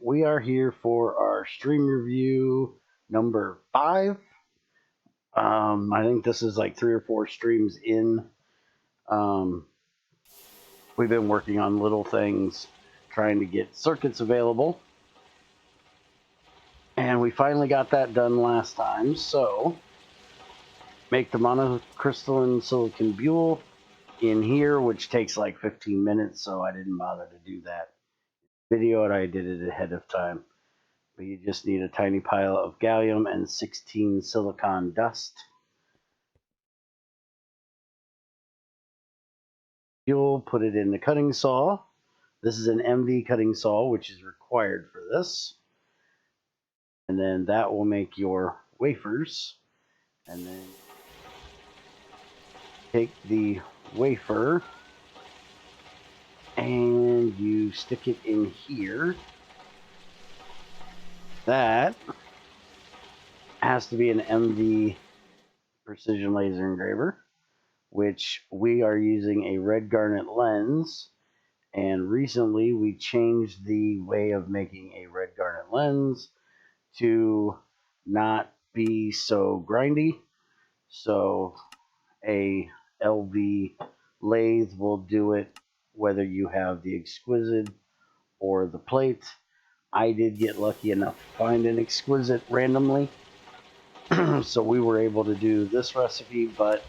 we are here for our stream review number 5. I think this is like 3 or 4 streams in. We've been working on little things, trying to get circuits available. And we finally got that done last time, so make the monocrystalline silicon buell in here, which takes like 15 minutes, so I didn't bother to do that video, and I did it ahead of time. But you just need a tiny pile of gallium and 16 silicon dust. You'll put it in the cutting saw. This is an MD cutting saw, which is required for this. And then that will make your wafers. And then take the wafer and you stick it in here. That has to be an MD precision laser engraver, which we are using a red garnet lens. And recently we changed the way of making a red garnet lens to not be so grindy. So a LV lathe will do it whether you have the exquisite or the plate. I did get lucky enough to find an exquisite randomly. So we were able to do this recipe, but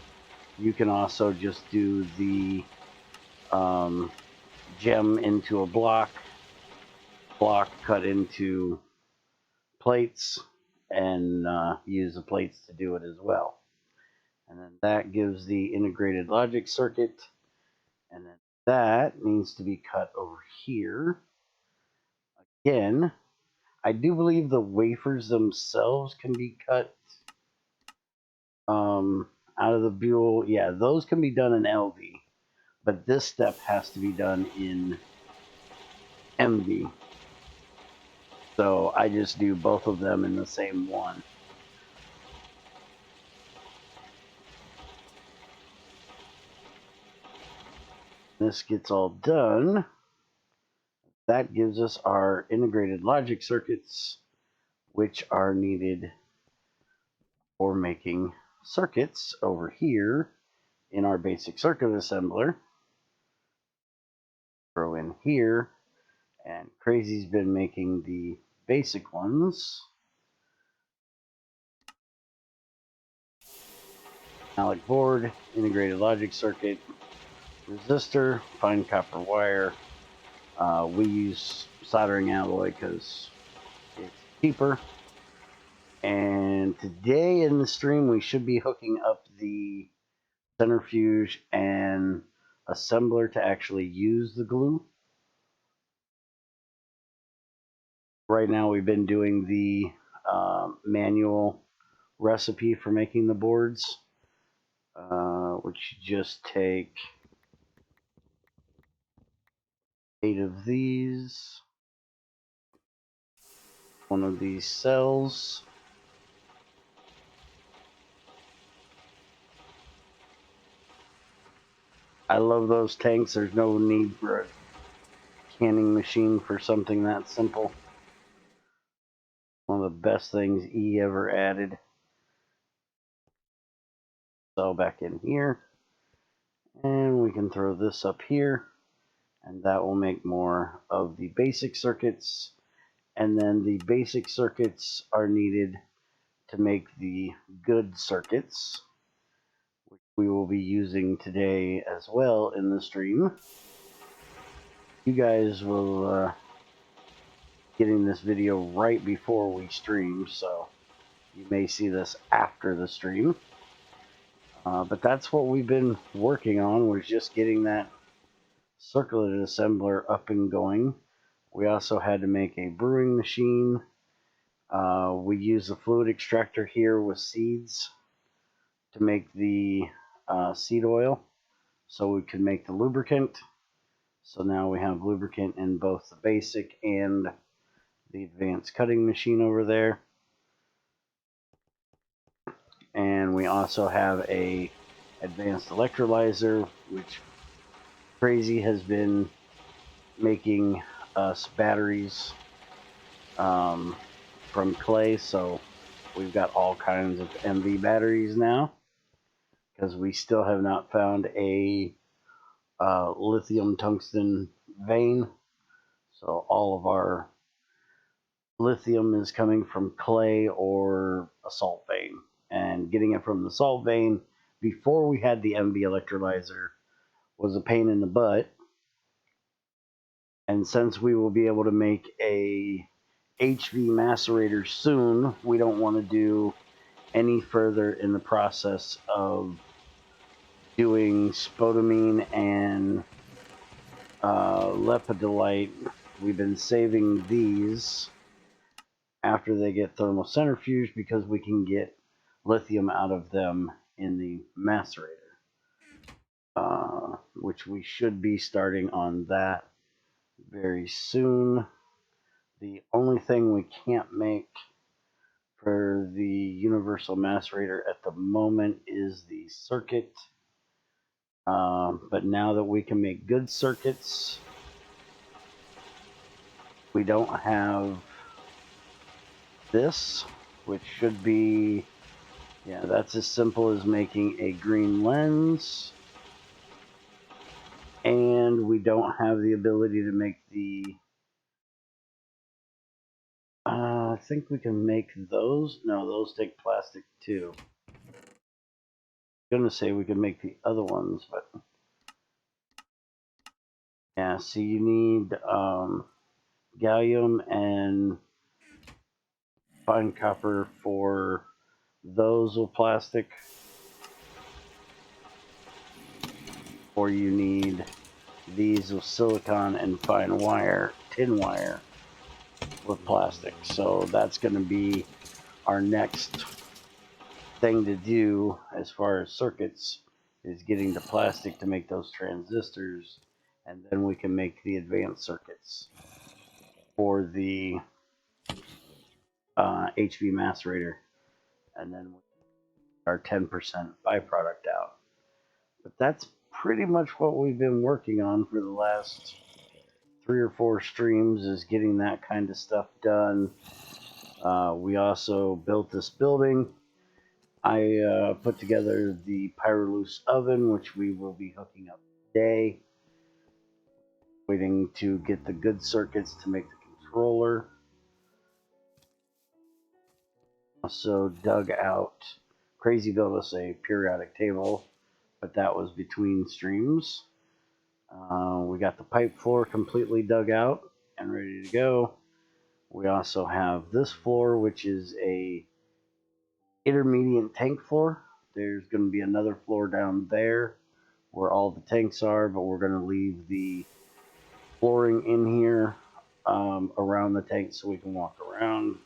you can also just do the gem into a block cut into plates, and use the plates to do it as well. And then that gives the integrated logic circuit, and then that needs to be cut over here. Again, I do believe the wafers themselves can be cut out of the buell. Yeah, those can be done in LV, but this step has to be done in MD. So I just do both of them in the same one. This gets all done. That gives us our integrated logic circuits, which are needed for making circuits over here in our basic circuit assembler. Throw in here, and Crazy's been making the basic ones. Alec board, integrated logic circuit, resistor, fine copper wire. We use soldering alloy because it's cheaper. And today in the stream we should be hooking up the centrifuge and assembler to actually use the glue. Right now we've been doing the manual recipe for making the boards, which you just take 8 of these, 1 of these cells, I love those tanks. There's no need for a canning machine for something that simple. One of the best things E ever added. So back in here, and we can throw this up here, and that will make more of the basic circuits. And then the basic circuits are needed to make the good circuits, which we will be using today as well in the stream. You guys will getting this video right before we stream, so you may see this after the stream. But that's what we've been working on, was just getting that circular assembler up and going. We also had to make a brewing machine. We use a fluid extractor here with seeds to make the seed oil, so we can make the lubricant. So now we have lubricant in both the basic and the advanced cutting machine over there. And we also have a advanced electrolyzer, which Crazy has been making us batteries from clay, so we've got all kinds of MV batteries now, because we still have not found a lithium tungsten vein. So all of our lithium is coming from clay or a salt vein. And getting it from the salt vein before we had the MV electrolyzer was a pain in the butt. And since we will be able to make a HV macerator soon, we don't want to do any further in the process of doing spodumene and lepidolite. We've been saving these after they get thermocentrifuged because we can get lithium out of them in the macerator, which we should be starting on that very soon. The only thing we can't make for the universal macerator at the moment is the circuit. But now that we can make good circuits, we don't have this, which should be, yeah, that's as simple as making a green lens. And we don't have the ability to make the, I think we can make those. No, those take plastic too. I'm gonna say we can make the other ones, but yeah, so you need gallium and fine copper for those with plastic, or you need these with silicon and fine wire, tin wire with plastic. So that's going to be our next thing to do as far as circuits, is getting the plastic to make those transistors, and then we can make the advanced circuits for the HV macerator, and then our 10% byproduct out. But that's pretty much what we've been working on for the last 3 or 4 streams, is getting that kind of stuff done. We also built this building. I put together the Pyroluce oven, which we will be hooking up today. Waiting to get the good circuits to make the controller. Also dug out, Crazy built us a periodic table, but that was between streams. We got the pipe floor completely dug out and ready to go. We also have this floor, which is a intermediate tank floor. There's going to be another floor down there where all the tanks are, but we're going to leave the flooring in here around the tank so we can walk around.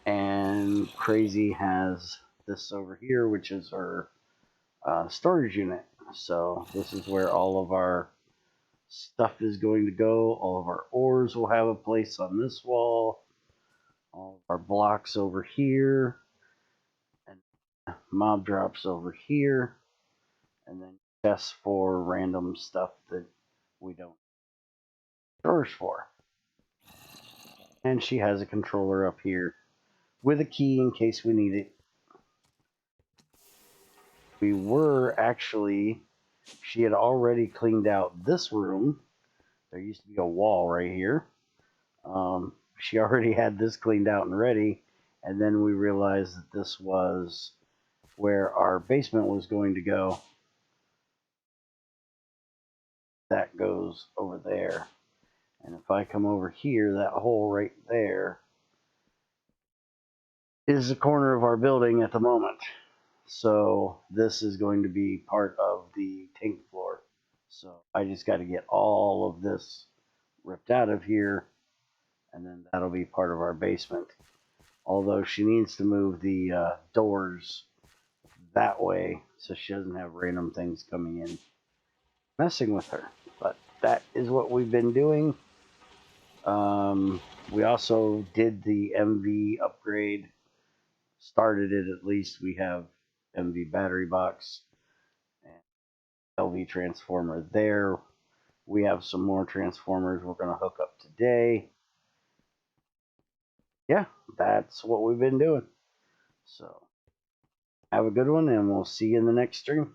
And Crazy has this over here, which is her storage unit. So this is where all of our stuff is going to go. All of our ores will have a place on this wall. All of our blocks over here. And mob drops over here. And then chests for random stuff that we don't storage for. And she has a controller up here with a key in case we need it. We were actually, she had already cleaned out this room. There used to be a wall right here. She already had this cleaned out and ready, and then we realized that this was where our basement was going to go. That goes over there. And if I come over here, that hole right there is the corner of our building at the moment. So this is going to be part of the tank floor. So I just got to get all of this ripped out of here, and then that'll be part of our basement. Although she needs to move the doors that way so she doesn't have random things coming in messing with her. But that is what we've been doing. We also did the MV upgrade, started it at least. We have MV battery box and LV transformer there. We have some more transformers we're going to hook up today. yeah, that's what we've been doing. So have a good one, and we'll see you in the next stream.